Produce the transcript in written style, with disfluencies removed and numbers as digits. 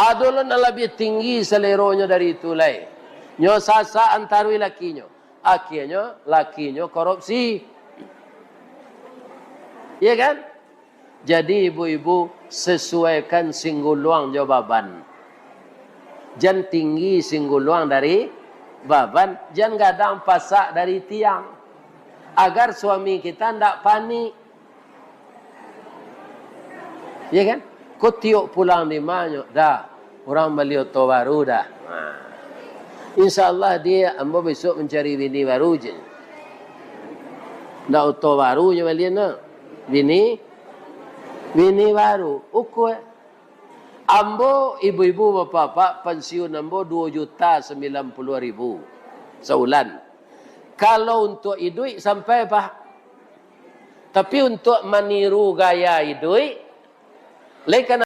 Adulun lebih tinggi seleronya dari itu lai. Nyo sasa antarui lakinyo. Akhirnya lakinyo korupsi. Iya kan? Jadi ibu-ibu sesuaikan singguluang jawaban. Jangan tinggi singguluang dari baban. Jangan gadang pasak dari tiang. Agar suami kita tidak panik. Iya kan? Kau tiuk pulang di mana? Dah. Orang beli oto baru dah. InsyaAllah dia ambo besok mencari bini baru je. Dah oto baru je beli na. Bini baru. Ukur. Ambo ibu-ibu bapak-bapak pensiun ambo 2.090.000 sebulan. Kalau untuk hidup sampai apa? Tapi untuk meniru gaya hidup,